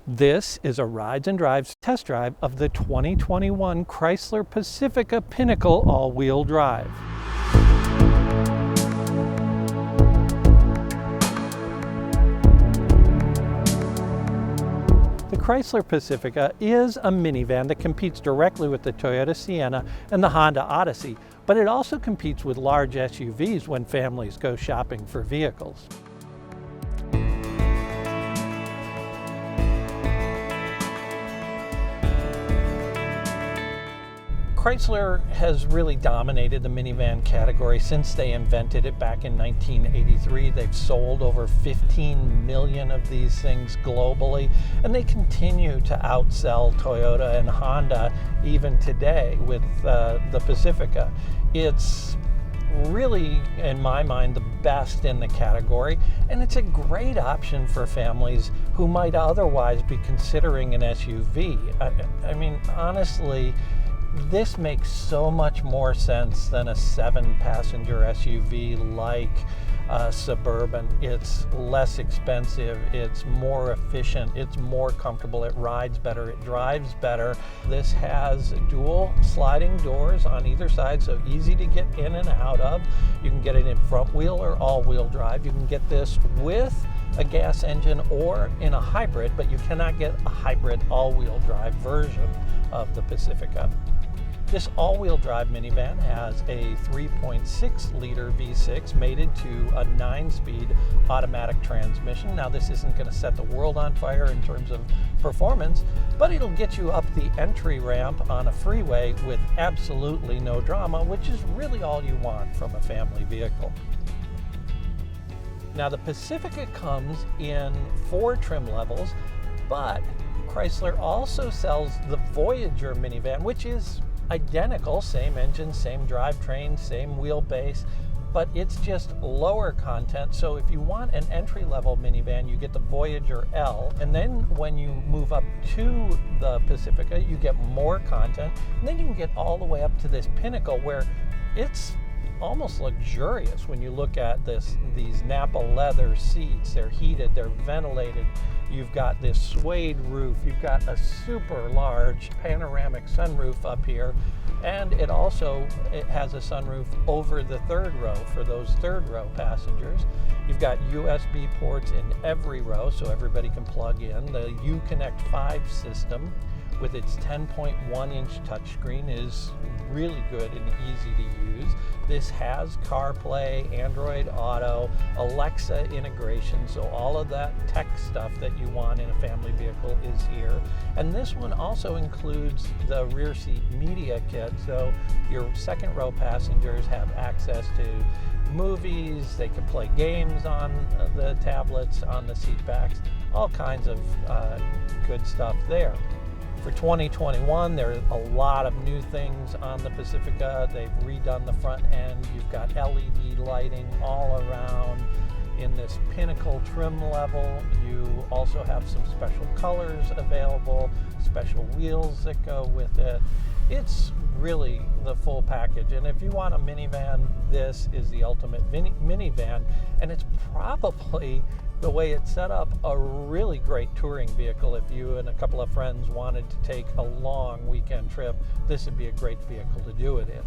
This is a Rides and Drives test drive of the 2021 Chrysler Pacifica Pinnacle all-wheel drive. The Chrysler Pacifica is a minivan that competes directly with the Toyota Sienna and the Honda Odyssey, but it also competes with large SUVs when families go shopping for vehicles. Chrysler has really dominated the minivan category since they invented it back in 1983. They've sold over 15 million of these things globally, and they continue to outsell Toyota and Honda even today with the Pacifica. It's really, in my mind, the best in the category, and it's a great option for families who might otherwise be considering an SUV. I mean, honestly, this makes so much more sense than a 7-passenger SUV like a Suburban. It's less expensive, it's more efficient, it's more comfortable, it rides better, it drives better. This has dual sliding doors on either side, so easy to get in and out of. You can get it in front wheel or all-wheel drive. You can get this with a gas engine or in a hybrid, but you cannot get a hybrid all-wheel drive version of the Pacifica. This all-wheel drive minivan has a 3.6-liter V6 mated to a 9-speed automatic transmission. Now, this isn't going to set the world on fire in terms of performance, but it'll get you up the entry ramp on a freeway with absolutely no drama, which is really all you want from a family vehicle. Now, the Pacifica comes in 4 trim levels, but Chrysler also sells the Voyager minivan, which is identical, same engine, same drivetrain, same wheelbase, but it's just lower content. So if you want an entry-level minivan, you get the Voyager L, and then when you move up to the Pacifica, you get more content, and then you can get all the way up to this Pinnacle where it's almost luxurious when you look at these Napa leather seats. They're heated, they're ventilated. You've got this suede roof. You've got a super large panoramic sunroof up here. And it has a sunroof over the third row for those third row passengers. You've got USB ports in every row so everybody can plug in. The Uconnect 5 system with its 10.1-inch touchscreen is really good and easy to use. This has CarPlay, Android Auto, Alexa integration, so all of that tech stuff that you want in a family vehicle is here. And this one also includes the rear seat media kit, so your second row passengers have access to movies, they can play games on the tablets, on the seat backs, all kinds of good stuff there. For 2021, there are a lot of new things on the Pacifica. They've redone the front end. You've got LED lighting all around. In this Pinnacle trim level, you also have some special colors available, special wheels that go with it. It's really the full package. And if you want a minivan, this is the ultimate minivan. And it's probably, the way it's set up, a really great touring vehicle. If you and a couple of friends wanted to take a long weekend trip, this would be a great vehicle to do it in.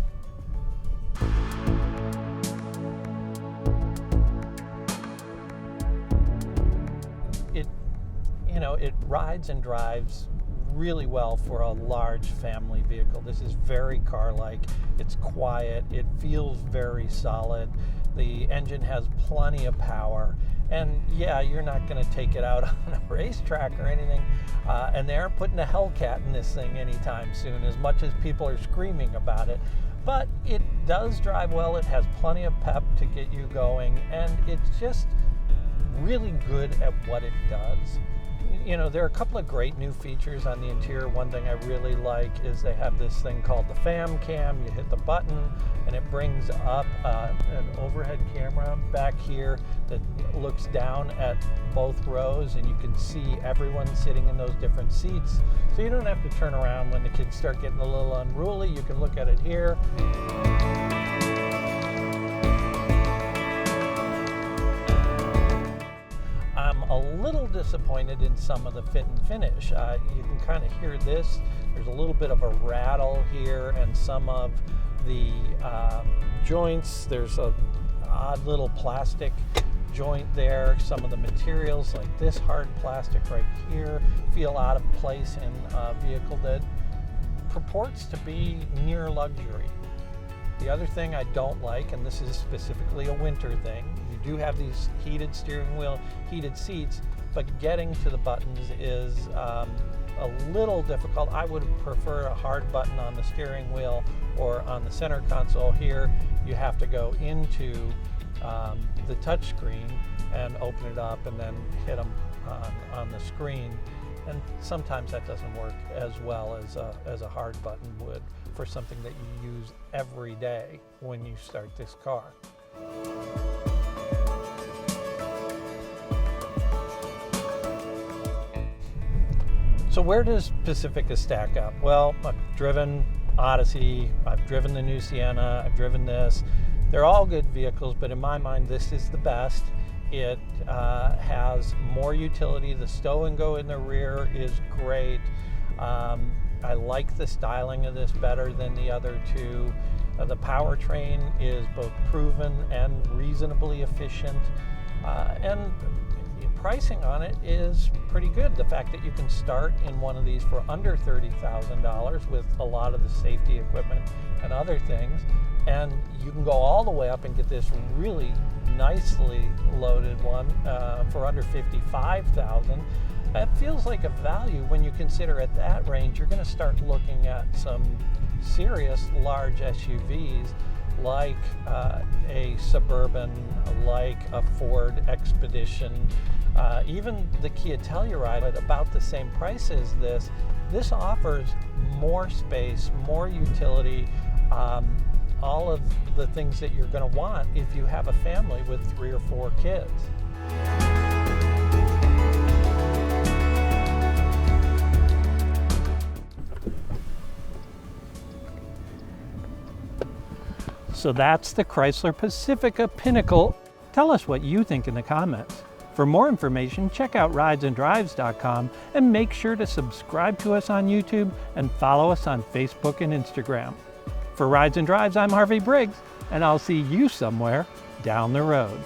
It rides and drives really well for a large family vehicle. This is very car-like. It's quiet. It feels very solid. The engine has plenty of power. And yeah, you're not going to take it out on a racetrack or anything. And they aren't putting a Hellcat in this thing anytime soon, as much as people are screaming about it. But it does drive well. It has plenty of pep to get you going. And it's just really good at what it does. There are a couple of great new features on the interior. One thing I really like is they have this thing called the Fam Cam. You hit the button and it brings up an overhead camera back here that looks down at both rows, and you can see everyone sitting in those different seats. So you don't have to turn around when the kids start getting a little unruly. You can look at it here. I'm a little disappointed in some of the fit and finish. You can kind of hear this. There's a little bit of a rattle here, and some of the joints, there's a odd little plastic joint there. Some of the materials, like this hard plastic right here, feel out of place in a vehicle that purports to be near luxury. The other thing I don't like, and this is specifically a winter thing, you do have these heated steering wheel, heated seats, but getting to the buttons is a little difficult. I would prefer a hard button on the steering wheel or on the center console. Here you have to go into the touch screen and open it up and then hit them on the screen, and sometimes that doesn't work as well as a hard button would for something that you use every day when you start this car. So where does Pacifica stack up? Well, I've driven Odyssey, I've driven the new Sienna, I've driven this. They're all good vehicles, but in my mind, this is the best. It has more utility. The stow and go in the rear is great. I like the styling of this better than the other two. The powertrain is both proven and reasonably efficient, and pricing on it is pretty good. The fact that you can start in one of these for under $30,000 with a lot of the safety equipment and other things, and you can go all the way up and get this really nicely loaded one for under $55,000. That feels like a value when you consider at that range you're going to start looking at some serious large SUVs like a Suburban, like a Ford Expedition, even the Kia Telluride at about the same price as this. This offers more space, more utility, all of the things that you're going to want if you have a family with 3 or 4 kids. So that's the Chrysler Pacifica Pinnacle. Tell us what you think in the comments. For more information, check out ridesanddrives.com and make sure to subscribe to us on YouTube and follow us on Facebook and Instagram. For Rides and Drives, I'm Harvey Briggs, and I'll see you somewhere down the road.